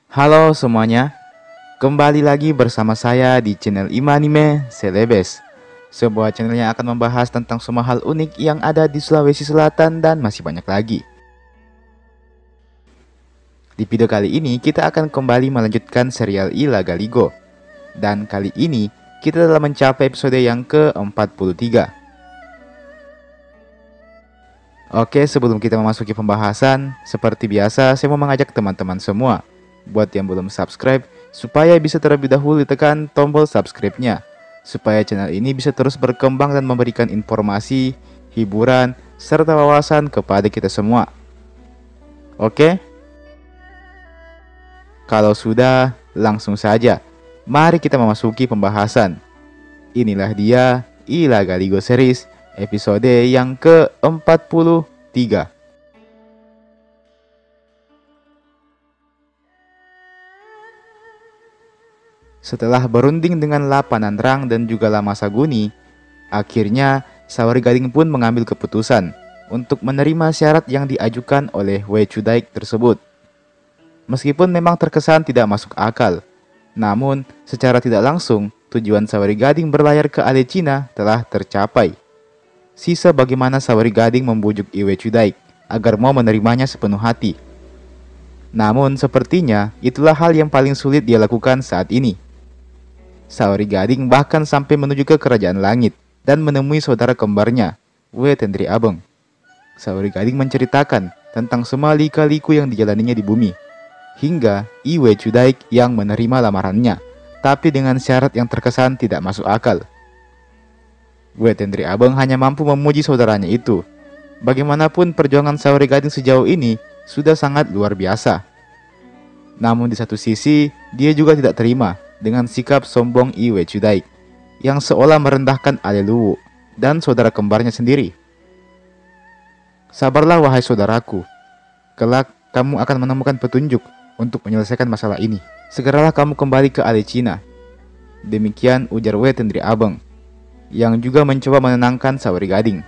Halo semuanya, kembali lagi bersama saya di channel Imanime Celebes, sebuah channel yang akan membahas tentang semua hal unik yang ada di Sulawesi Selatan dan masih banyak lagi. Di video kali ini kita akan kembali melanjutkan serial Ila Galigo, dan kali ini kita telah mencapai episode yang ke-43. Oke, sebelum kita memasuki pembahasan, seperti biasa saya mau mengajak teman-teman semua buat yang belum subscribe, supaya bisa terlebih dahulu ditekan tombol subscribe-nya, supaya channel ini bisa terus berkembang dan memberikan informasi, hiburan, serta wawasan kepada kita semua. Oke? Kalau sudah, langsung saja. Mari kita memasuki pembahasan. Inilah dia Ila Galigo Series episode yang ke-43. Setelah berunding dengan Lapanandrang dan juga Lamasaguni, akhirnya Sawari Gading pun mengambil keputusan untuk menerima syarat yang diajukan oleh Wecudaik tersebut. Meskipun memang terkesan tidak masuk akal, namun secara tidak langsung tujuan Sawari Gading berlayar ke Alecina telah tercapai. Sisa bagaimana Sawari Gading membujuk Wecudaik agar mau menerimanya sepenuh hati. Namun sepertinya itulah hal yang paling sulit dia lakukan saat ini. Sawari Gading bahkan sampai menuju ke kerajaan langit dan menemui saudara kembarnya, Wetendri Abeng. Sawari Gading menceritakan tentang semua lika-liku yang dijalaninya di bumi, hingga Wecudaik yang menerima lamarannya, tapi dengan syarat yang terkesan tidak masuk akal. Wetendri Abeng hanya mampu memuji saudaranya itu. Bagaimanapun perjuangan Sawari Gading sejauh ini sudah sangat luar biasa. Namun di satu sisi, dia juga tidak terima dengan sikap sombong Wecudaik yang seolah merendahkan Aleluwu dan saudara kembarnya sendiri. Sabarlah wahai saudaraku, kelak kamu akan menemukan petunjuk untuk menyelesaikan masalah ini. Segeralah kamu kembali ke Alecina. Demikian ujar Wetendri Abeng, yang juga mencoba menenangkan Sawari Gading.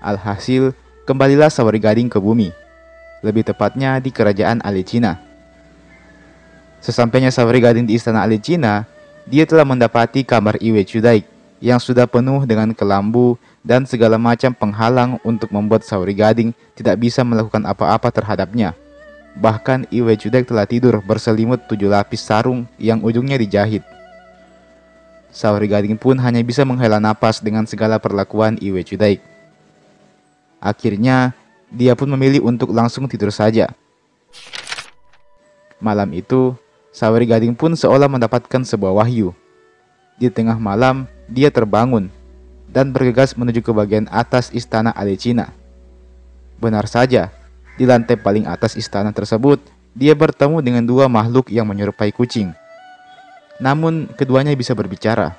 Alhasil, kembalilah Sawari Gading ke bumi, lebih tepatnya di kerajaan Alecina. Sesampainya Sawari Gading di istana Alecina, dia telah mendapati kamar Wecudaik yang sudah penuh dengan kelambu dan segala macam penghalang untuk membuat Sawari Gading tidak bisa melakukan apa-apa terhadapnya. Bahkan Wecudaik telah tidur berselimut 7 lapis sarung yang ujungnya dijahit. Sawari Gading pun hanya bisa menghela napas dengan segala perlakuan Wecudaik. Akhirnya, dia pun memilih untuk langsung tidur saja. Malam itu, Sawari Gading pun seolah mendapatkan sebuah wahyu. Di tengah malam, dia terbangun dan bergegas menuju ke bagian atas istana Alecina. Benar saja, di lantai paling atas istana tersebut, dia bertemu dengan 2 makhluk yang menyerupai kucing. Namun, keduanya bisa berbicara.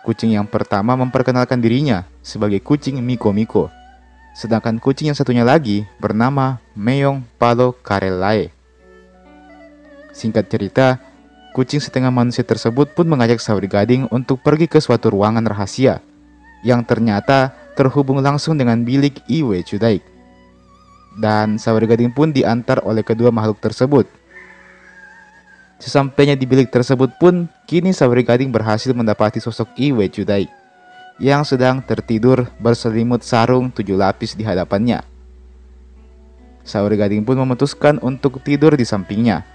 Kucing yang pertama memperkenalkan dirinya sebagai kucing Miko Miko, sedangkan kucing yang satunya lagi bernama Meong Palo Karelae. Singkat cerita, kucing setengah manusia tersebut pun mengajak Sawari Gading untuk pergi ke suatu ruangan rahasia yang ternyata terhubung langsung dengan bilik Wecudaik. Dan Sawari Gading pun diantar oleh kedua makhluk tersebut. Sesampainya di bilik tersebut pun, kini Sawari Gading berhasil mendapati sosok Wecudaik yang sedang tertidur berselimut sarung 7 lapis di hadapannya. Sawari Gading pun memutuskan untuk tidur di sampingnya.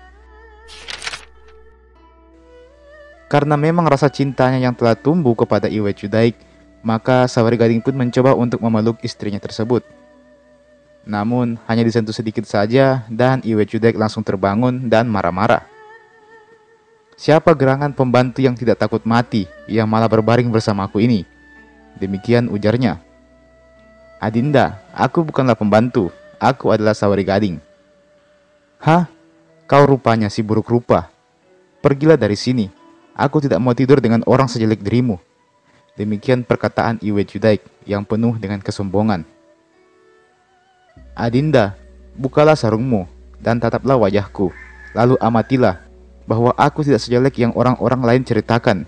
Karena memang rasa cintanya yang telah tumbuh kepada Wecudaik, maka Sawari Gading pun mencoba untuk memeluk istrinya tersebut. Namun hanya disentuh sedikit saja dan Wecudaik langsung terbangun dan marah-marah. Siapa gerangan pembantu yang tidak takut mati yang malah berbaring bersamaku ini? Demikian ujarnya. Adinda, aku bukanlah pembantu, aku adalah Sawari Gading. Hah? Kau rupanya si buruk rupa. Pergilah dari sini. Aku tidak mau tidur dengan orang sejelek dirimu. Demikian perkataan Wecudaik yang penuh dengan kesombongan. Adinda, bukalah sarungmu dan tataplah wajahku. Lalu amatilah bahwa aku tidak sejelek yang orang-orang lain ceritakan.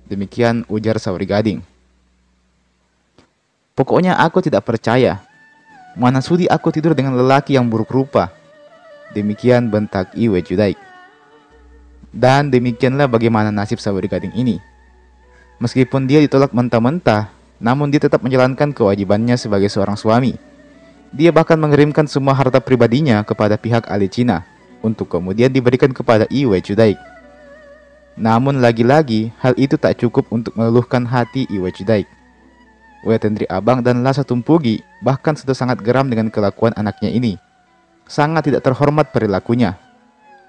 Demikian ujar Sawari Gading. Pokoknya aku tidak percaya. Mana sudi aku tidur dengan lelaki yang buruk rupa. Demikian bentak Iwe Judaik. Dan demikianlah bagaimana nasib Saweri Gading ini. Meskipun dia ditolak mentah-mentah, namun dia tetap menjalankan kewajibannya sebagai seorang suami. Dia bahkan mengirimkan semua harta pribadinya kepada pihak ahli Cina untuk kemudian diberikan kepada Iwe Judaik. Namun lagi-lagi hal itu tak cukup untuk meluluhkan hati Iwe Judaik. Wetendri Abang dan Lhasa Tumpugi bahkan sudah sangat geram dengan kelakuan anaknya ini. Sangat tidak terhormat perilakunya.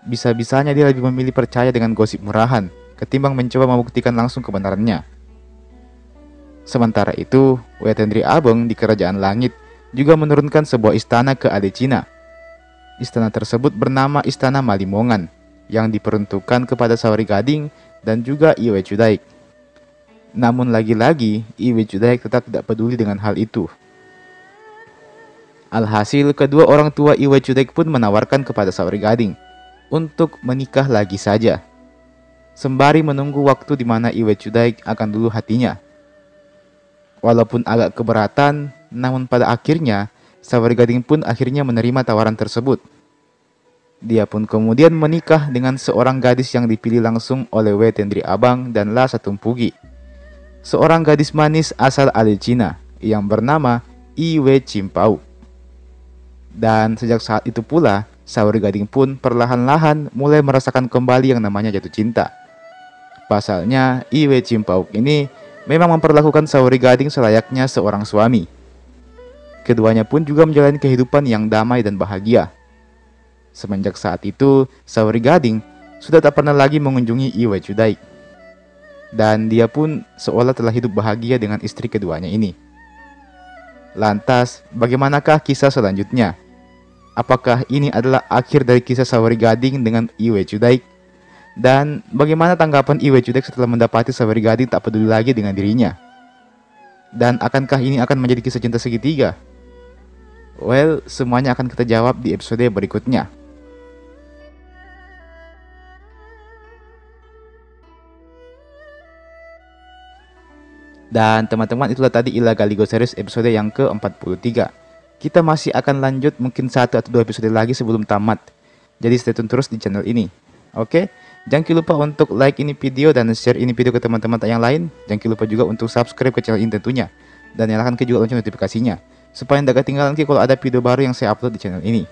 Bisa-bisanya dia lebih memilih percaya dengan gosip murahan ketimbang mencoba membuktikan langsung kebenarannya. Sementara itu, Wetendri Abang di Kerajaan Langit juga menurunkan sebuah istana ke Ade Cina. Istana tersebut bernama Istana Malimongan yang diperuntukkan kepada Saweri Gading dan juga Iwe Judaik. Namun lagi-lagi, Iwe Judaik tetap tidak peduli dengan hal itu. Alhasil, kedua orang tua Iwe Judaik pun menawarkan kepada Saweri Gading untuk menikah lagi saja, sembari menunggu waktu di mana Iwe Judaik akan luluh hatinya. Walaupun agak keberatan, namun pada akhirnya Saweri Gading pun akhirnya menerima tawaran tersebut. Dia pun kemudian menikah dengan seorang gadis yang dipilih langsung oleh Wetendri Abang dan Lhasa Tumpugi. Seorang gadis manis asal ahli Cina yang bernama Iwe Cimpau. Dan sejak saat itu pula, Saweri Gading pun perlahan-lahan mulai merasakan kembali yang namanya jatuh cinta. Pasalnya, Iwe Cimpauk ini memang memperlakukan Saweri Gading selayaknya seorang suami. Keduanya pun juga menjalani kehidupan yang damai dan bahagia. Semenjak saat itu, Saweri Gading sudah tak pernah lagi mengunjungi Iwe Judaik. Dan dia pun seolah telah hidup bahagia dengan istri keduanya ini. Lantas, bagaimanakah kisah selanjutnya? Apakah ini adalah akhir dari kisah Saweri Gading dengan Iwe Judaik? Dan bagaimana tanggapan Iwe Judaik setelah mendapati Saweri Gading tak peduli lagi dengan dirinya? Dan akankah ini akan menjadi kisah cinta segitiga? Well, semuanya akan kita jawab di episode berikutnya. Dan teman-teman, itulah tadi Ila Galigo Series episode yang ke-43. Kita masih akan lanjut mungkin 1 atau 2 episode lagi sebelum tamat. Jadi stay tune terus di channel ini. Oke? Jangan lupa untuk like ini video dan share ini video ke teman-teman yang lain. Jangan lupa juga untuk subscribe ke channel ini tentunya. Dan nyalakan juga lonceng notifikasinya, supaya tidak ketinggalan kalau ada video baru yang saya upload di channel ini.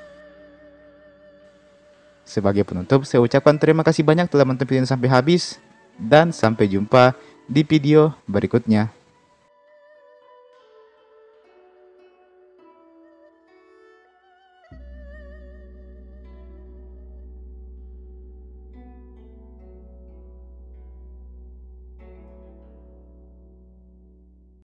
Sebagai penutup, saya ucapkan terima kasih banyak telah menonton video ini sampai habis. Dan sampai jumpa di video berikutnya.